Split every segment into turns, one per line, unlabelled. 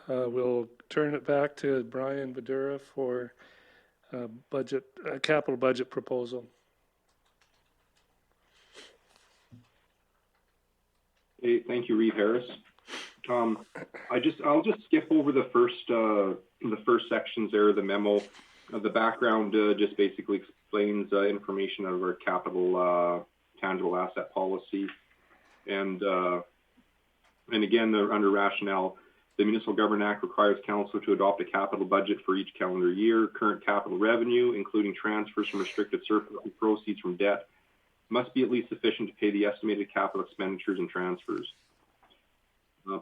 We'll turn it back to Brian Badura for capital budget proposal.
Hey, thank you, Reeve Harris. I'll just skip over the first sections there of the memo. The background just basically explains information of our capital tangible asset policy, and again, under rationale, the Municipal Government Act requires Council to adopt a capital budget for each calendar year. Current capital revenue, including transfers from restricted surplus and proceeds from debt, must be at least sufficient to pay the estimated capital expenditures and transfers.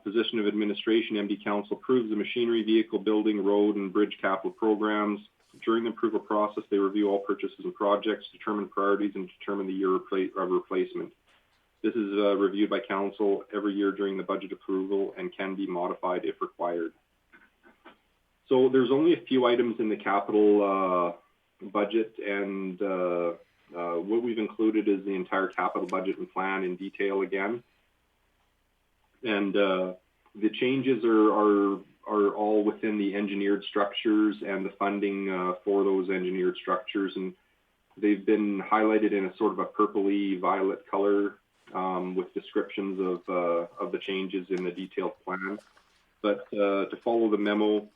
Position of administration, MD Council approves the machinery, vehicle, building, road, and bridge capital programs. During the approval process, they review all purchases and projects, determine priorities, and determine the year of replacement. This is reviewed by Council every year during the budget approval and can be modified if required. So there's only a few items in the capital budget, and what we've included is the entire capital budget and plan in detail again. And the changes are all within the engineered structures and the funding for those engineered structures, and they've been highlighted in a sort of a purpley violet color with descriptions of the changes in the detailed plan. But to follow the memo,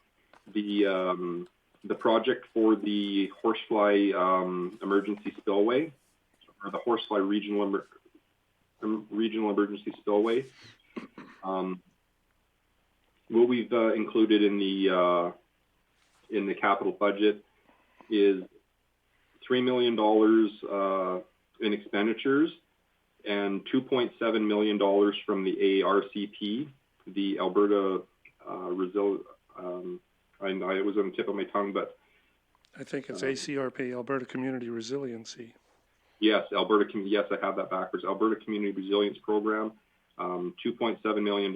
the project for the Horsefly emergency spillway, or the Horsefly regional emergency spillway, what we've included in the capital budget is $3 million in expenditures and $2.7 million from the ARCP, the Alberta it was on the tip of my tongue, but
I think it's ACRP, Alberta Community Resiliency.
Yes, yes, I have that backwards. Alberta Community Resilience Program, $2.7 million,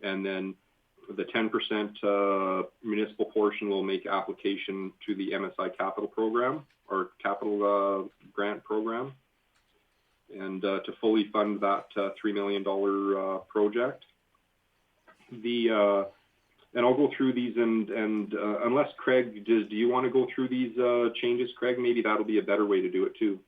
and then the 10% municipal portion will make application to the MSI Capital Program, or Capital Grant Program, and to fully fund that $3 million project. And I'll go through these, and unless Craig, do you want to go through these changes, Craig? Maybe that'll be a better way to do it too.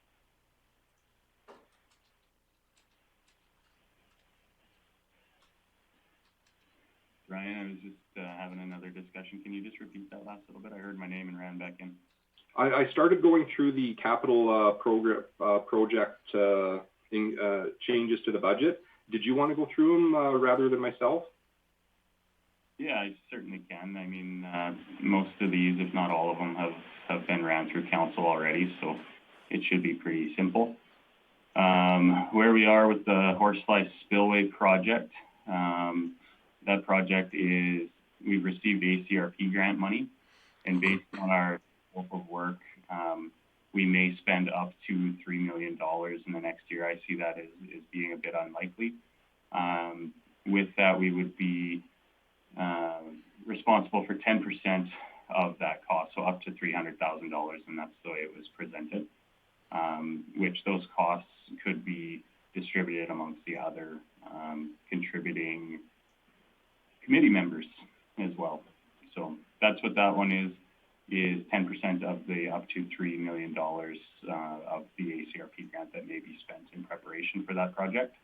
Ryan, I was just having another discussion. Can you just repeat that last little bit? I heard my name and ran back in.
I started going through the capital project changes to the budget. Did you want to go through them rather than myself?
Yeah, I certainly can. I mean, most of these, if not all of them, have been ran through Council already, so it should be pretty simple. Where we are with the Horsefly Spillway project, that project is, we've received ACRP grant money, and based on our scope of work, we may spend up to $3 million in the next year. I see that as being a bit unlikely. With that, we would be responsible for 10% of that cost, so up to $300,000, and that's the way it was presented, which those costs could be distributed amongst the other contributing committee members as well. So that's what that one is 10% of the up to $3 million of the ACRP grant that may be spent in preparation for that project.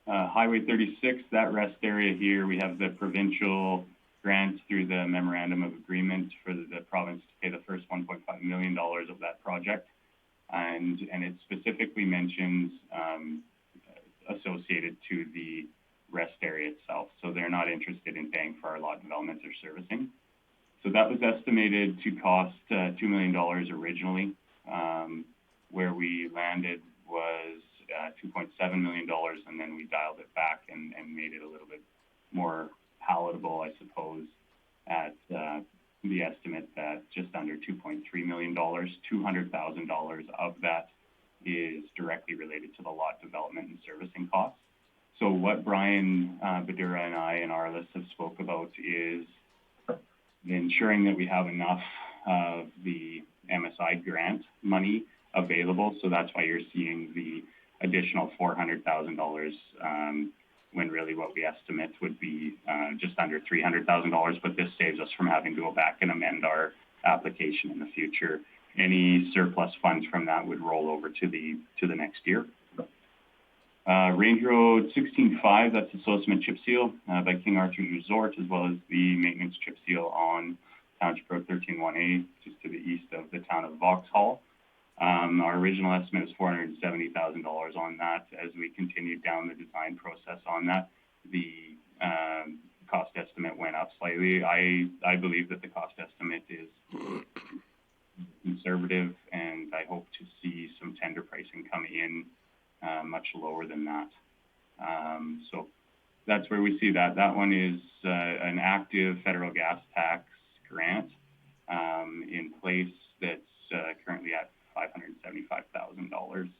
Highway 36, that rest area here, we have the provincial grant through the Memorandum of Agreement for the province to pay the first $1.5 million of that project. And it specifically mentions associated to the rest area itself. So they're not interested in paying for our lot developments or servicing. So that was estimated to cost $2 million originally. Where we landed was $2.7 million, and then we dialed it back and made it a little bit more palatable, I suppose, at the estimate that just under $2.3 million, $200,000 of that is directly related to the lot development and servicing costs. So what Brian Badura and I and Arliss have spoke about is ensuring that we have enough of the MSI grant money available. So that's why you're seeing the additional $400,000 when really what we estimate would be just under $300,000, but this saves us from having to go back and amend our application in the future. Any surplus funds from that would roll over to the next year. Range Road 16.5, that's the Sossaman chip seal by King Arthur's Resort, as well as the maintenance chip seal on Township Road 13-1A, just to the east of the town of Vauxhall. Our original estimate is $470,000 on that. As we continued down the design process on that, the cost estimate went up slightly. I believe that the cost estimate is conservative, and I hope to see some tender pricing come in much lower than that. So that's where we see that. That one is an active federal gas tax grant in place that's currently at $575,000.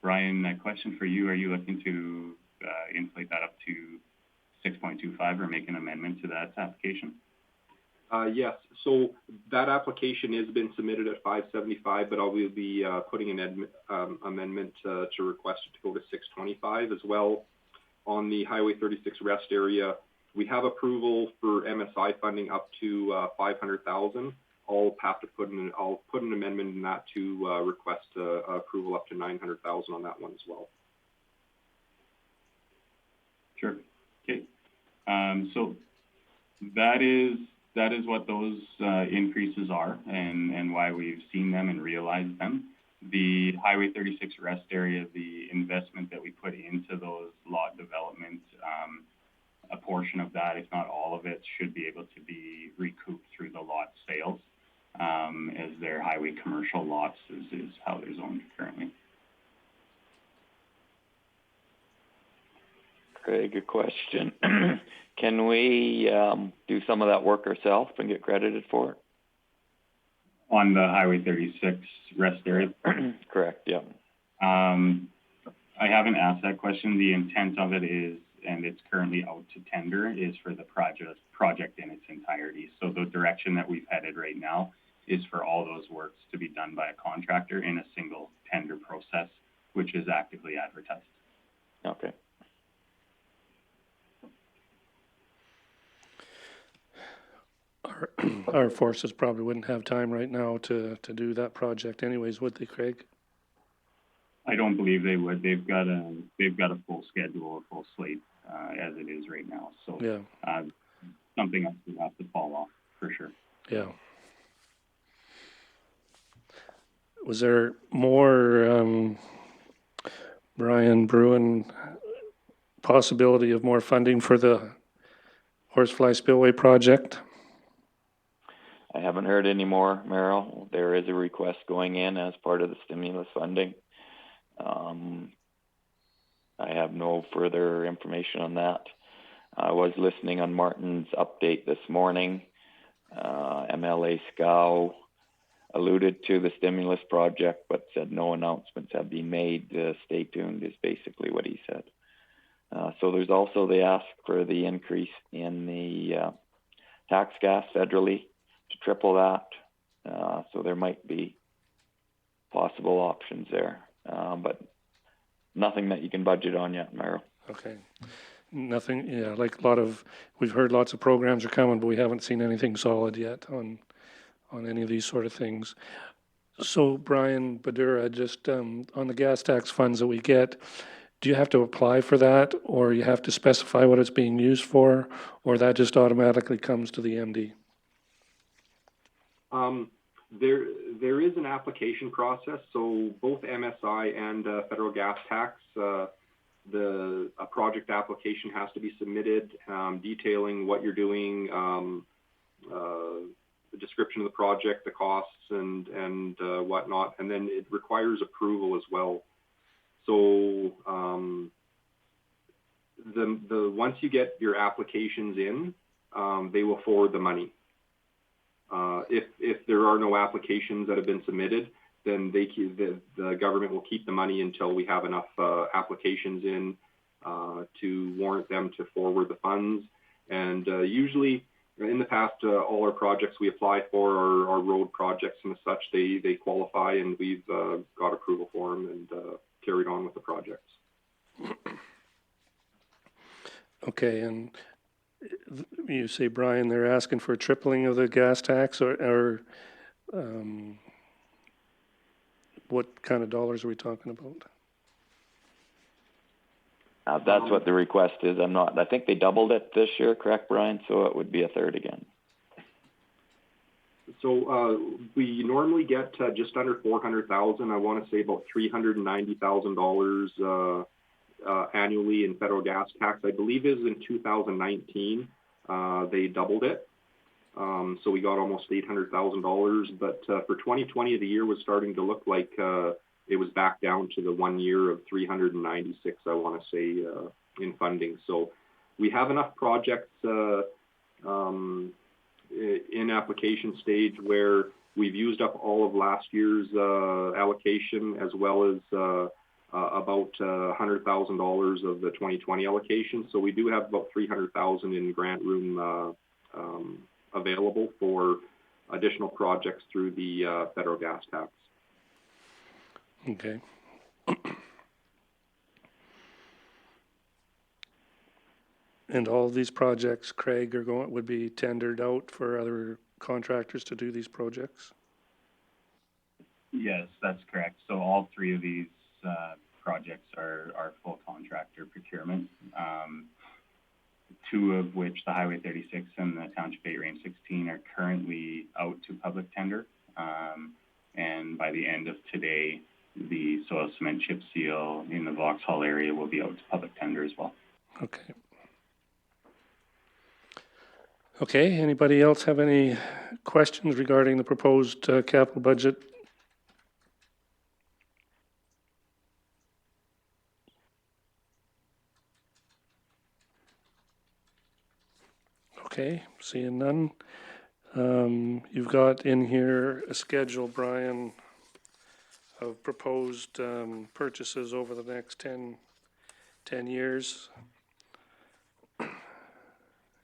Brian, a question for you. Are you looking to inflate that up to 6.25 or make an amendment to that application?
Yes, so that application has been submitted at 575, but I will be putting an amendment to request it to go to 625 as well. On the Highway 36 rest area, we have approval for MSI funding up to 500,000. I'll put an amendment in that to request approval up to 900,000 on that one as well.
Sure. Okay. So that is what those increases are, and why we've seen them and realized them. The Highway 36 rest area, the investment that we put into those lot development, a portion of that, if not all of it, should be able to be recouped through the lot sales, as their highway commercial lots is how they're zoned currently.
Okay, good question. Can we do some of that work ourselves and get credited for it?
On the Highway 36 rest area?
Correct, yeah.
I haven't asked that question. The intent of it is, and it's currently out to tender, is for the project in its entirety. So the direction that we've headed right now is for all those works to be done by a contractor in a single tender process, which is actively advertised.
Okay.
Our forces probably wouldn't have time right now to do that project anyways, would they, Craig?
I don't believe they would. They've got a full schedule, a full slate as it is right now. So
yeah.
Something else would have to fall off for sure.
Yeah. Was there more, Brian Bruin, possibility of more funding for the Horsefly Spillway project?
I haven't heard any more, Merrill. There is a request going in as part of the stimulus funding. I have no further information on that. I was listening on Martin's update this morning. MLA Scow alluded to the stimulus project, but said no announcements have been made. Stay tuned is basically what he said. So there's also the ask for the increase in the tax gas federally to triple that. So there might be possible options there, but nothing that you can budget on yet, Merrill.
Okay. Nothing, yeah, like we've heard lots of programs are coming, but we haven't seen anything solid yet on any of these sort of things. So Brian Badura, just on the gas tax funds that we get, do you have to apply for that, or you have to specify what it's being used for, or that just automatically comes to the MD?
There is an application process. So both MSI and federal gas tax, a project application has to be submitted detailing what you're doing, the description of the project, the costs, and whatnot, and then it requires approval as well. So once you get your applications in, they will forward the money. If there are no applications that have been submitted, then the government will keep the money until we have enough applications in to warrant them to forward the funds. And usually, in the past, all our projects we apply for are road projects and as such, they qualify, and we've got approval for them and carried on with the projects.
Okay, and you say, Brian, they're asking for a tripling of the gas tax, or what kind of dollars are we talking about?
That's what the request is. I think they doubled it this year, correct, Brian? So it would be a third again.
So we normally get just under 400,000. I want to say about $390,000 annually in federal gas tax. I believe is in 2019 they doubled it. So we got almost $800,000. But for 2020, the year was starting to look like it was back down to the 1 year of 396. I want to say in funding. So we have enough projects. In application stage where we've used up all of last year's allocation, as well as about $100,000 of the 2020 allocation. So we do have about $300,000 in grant room available for additional projects through the federal gas tax.
Okay. And all of these projects, Craig, would be tendered out for other contractors to do these projects?
Yes, that's correct. So all three of these projects are full contractor procurement. Two of which, the Highway 36 and the Township 8 Range 16, are currently out to public tender. And by the end of today, the soil cement chip seal in the Vauxhall area will be out to public tender as well.
Okay. Okay, anybody else have any questions regarding the proposed capital budget? Okay, seeing none. You've got in here a schedule, Brian, of proposed purchases over the next 10 years.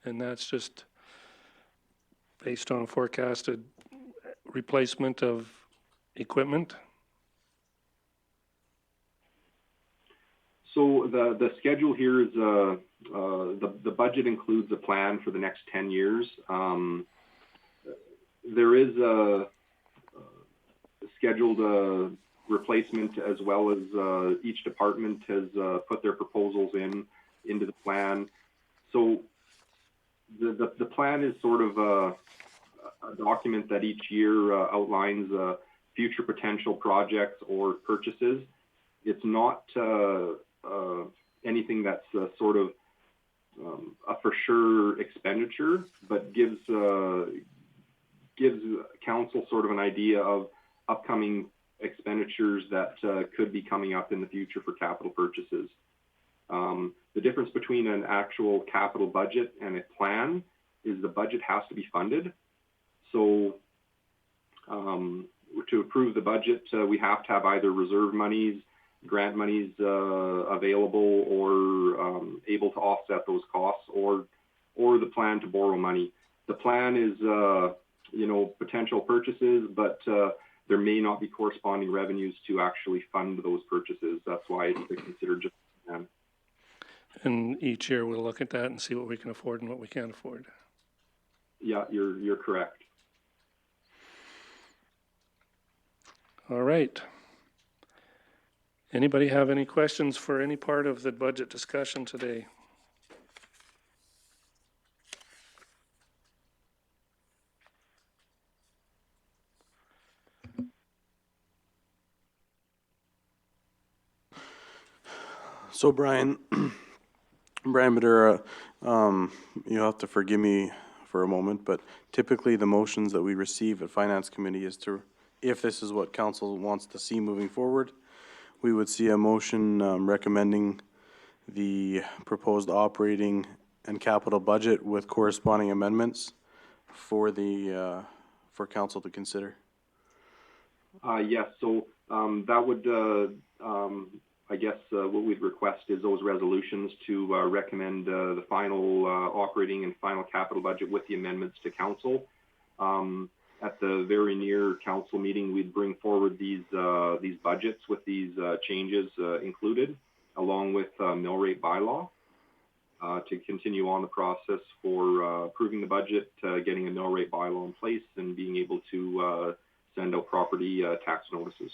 And that's just based on a forecasted replacement of equipment?
So the schedule here is the budget includes a plan for the next 10 years. There is a scheduled replacement, as well as each department has put their proposals into the plan. So the plan is sort of a document that each year outlines future potential projects or purchases. It's not anything that's sort of a for sure expenditure, but gives council sort of an idea of upcoming expenditures that could be coming up in the future for capital purchases. The difference between an actual capital budget and a plan is the budget has to be funded. So to approve the budget, we have to have either reserve monies, grant monies available, or able to offset those costs, or the plan to borrow money. The plan is, potential purchases, but there may not be corresponding revenues to actually fund those purchases. That's why it's considered just a plan.
And each year we'll look at that and see what we can afford and what we can't afford.
Yeah, you're correct.
All right. Anybody have any questions for any part of the budget discussion today?
So Brian Badura, you'll have to forgive me for a moment, but typically the motions that we receive at Finance Committee is to, if this is what council wants to see moving forward, we would see a motion recommending the proposed operating and capital budget with corresponding amendments for the for council to consider.
Yes, so that would, I guess what we'd request is those resolutions to recommend the final operating and final capital budget with the amendments to council. At the very near council meeting, we'd bring forward these budgets with these changes included, along with mill rate bylaw. to continue on the process for approving the budget, getting a mill rate bylaw in place, and being able to send out property tax notices.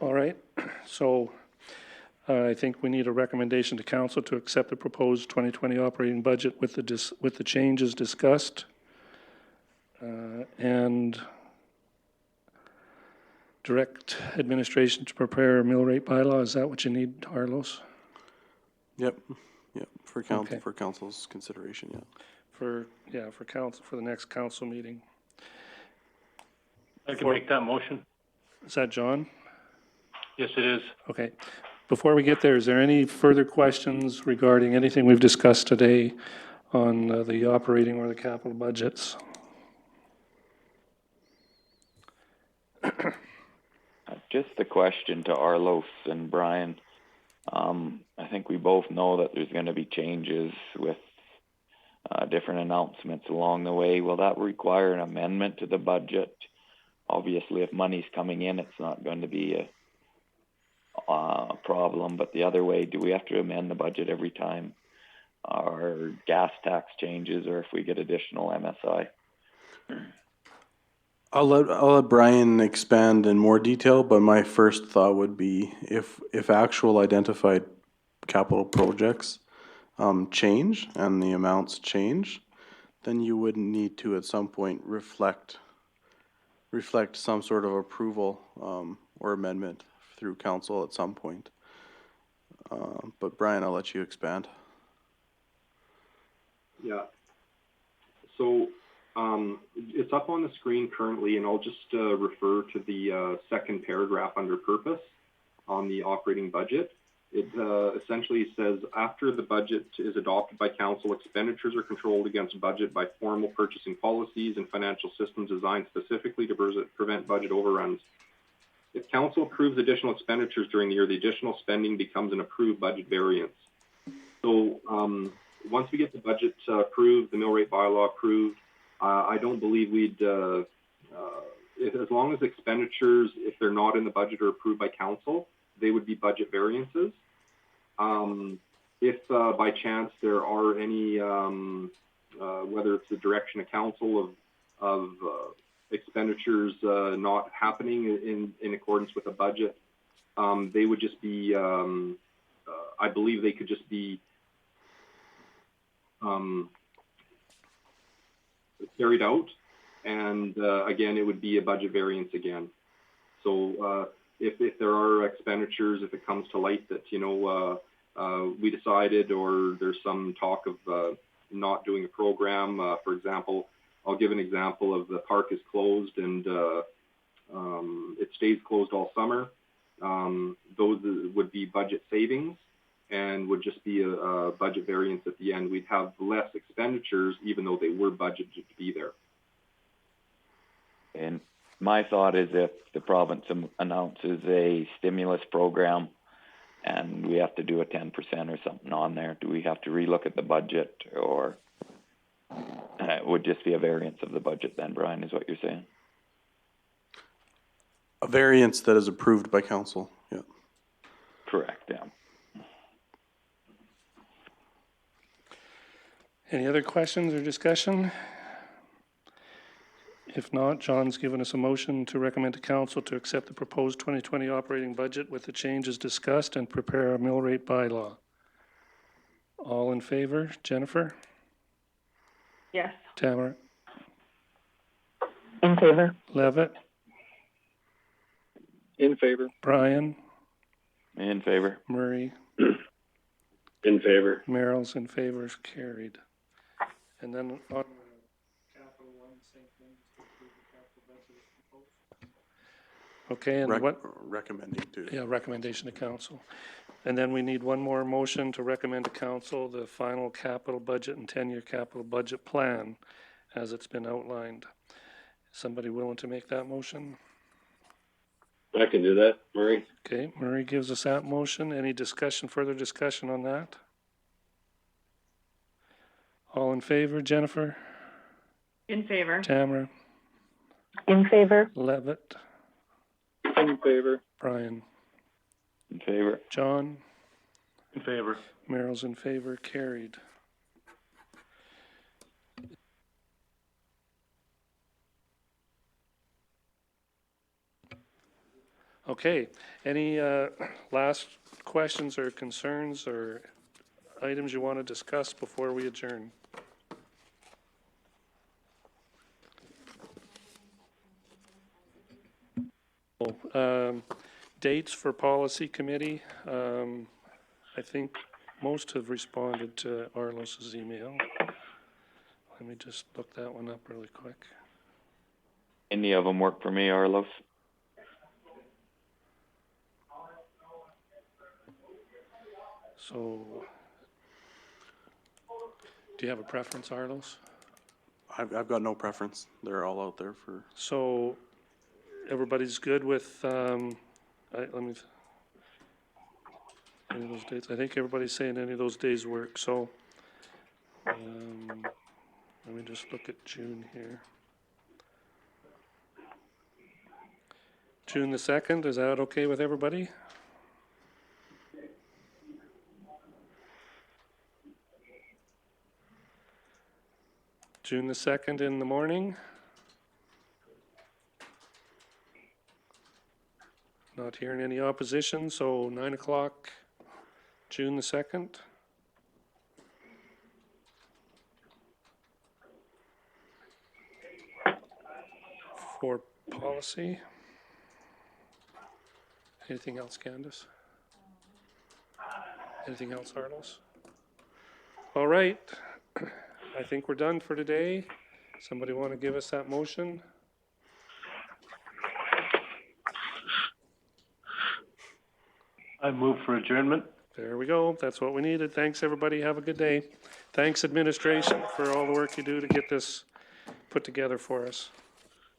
All right, so I think we need a recommendation to council to accept the proposed 2020 operating budget with the changes discussed. And direct administration to prepare a mill rate bylaw. Is that what you need, Carlos?
Yep, for
Okay.
for council's consideration, yeah.
For council, for the next council meeting.
I can make that motion.
Is that John?
Yes, it is.
Okay. Before we get there, is there any further questions regarding anything we've discussed today on the operating or the capital budgets?
Just a question to Arlos and Brian. I think we both know that there's going to be changes with different announcements along the way. Will that require an amendment to the budget? Obviously, if money's coming in, it's not going to be a problem. But the other way, do we have to amend the budget every time our gas tax changes or if we get additional MSI?
I'll let Brian expand in more detail, but my first thought would be if actual identified capital projects change and the amounts change, then you would need to at some point reflect some sort of approval or amendment through council at some point. But Brian, I'll let you expand.
Yeah. So it's up on the screen currently, and I'll just refer to the second paragraph under purpose on the operating budget. It essentially says, after the budget is adopted by council, expenditures are controlled against budget by formal purchasing policies and financial systems designed specifically to prevent budget overruns. If council approves additional expenditures during the year, the additional spending becomes an approved budget variance. So once we get the budget approved, the mill rate bylaw approved, I don't believe we'd, as long as expenditures, if they're not in the budget, are approved by council, they would be budget variances. If by chance there are any, whether it's the direction of council of expenditures not happening in accordance with the budget, they would just be, I believe they could just be carried out, and again, it would be a budget variance again. So if there are expenditures, if it comes to light that, we decided, or there's some talk of not doing a program, for example, I'll give an example of the park is closed and it stays closed all summer. Those would be budget savings and would just be a budget variance at the end. We'd have less expenditures, even though they were budgeted to be there.
And my thought is if the province announces a stimulus program and we have to do a 10% or something on there, do we have to relook at the budget, or it would just be a variance of the budget then, Brian, is what you're saying?
A variance that is approved by council, yeah.
Correct, yeah.
Any other questions or discussion? If not, John's given us a motion to recommend to council to accept the proposed 2020 operating budget with the changes discussed and prepare a mill rate bylaw. All in favor? Jennifer?
Yes.
Tamara?
In favor.
Levitt?
In favor.
Brian?
In favor.
Murray?
In favor.
Merrill's in favor, is carried. And then on capital one, same thing. Okay, and what?
Recommending to.
Yeah, recommendation to council. And then we need one more motion to recommend to council the final capital budget and 10-year capital budget plan as it's been outlined. Somebody willing to make that motion?
I can do that, Murray.
Okay, Murray gives us that motion. Any discussion, further discussion on that? All in favor, Jennifer?
In favor.
Tamara?
In favor.
Levitt?
In favor.
Brian?
In favor?
John?
In favor.
Merrill's in favor, carried. Okay, any last questions or concerns or items you want to discuss before we adjourn? Dates for policy committee. I think most have responded to Arlos's email. Let me just look that one up really quick.
Any of them work for me, Arlos?
So, do you have a preference, Arlos?
I've got no preference. They're all out there for,
So, everybody's good with, any of those dates? I think everybody's saying any of those days work, so, let me just look at June here. June the 2nd, is that okay with everybody? June the 2nd in the morning? Not hearing any opposition, so 9 o'clock, June the 2nd. For policy. Anything else, Candace? Anything else, Arlos? All right, I think we're done for today. Somebody want to give us that motion?
I move for adjournment.
There we go. That's what we needed. Thanks, everybody. Have a good day. Thanks, administration, for all the work you do to get this put together for us.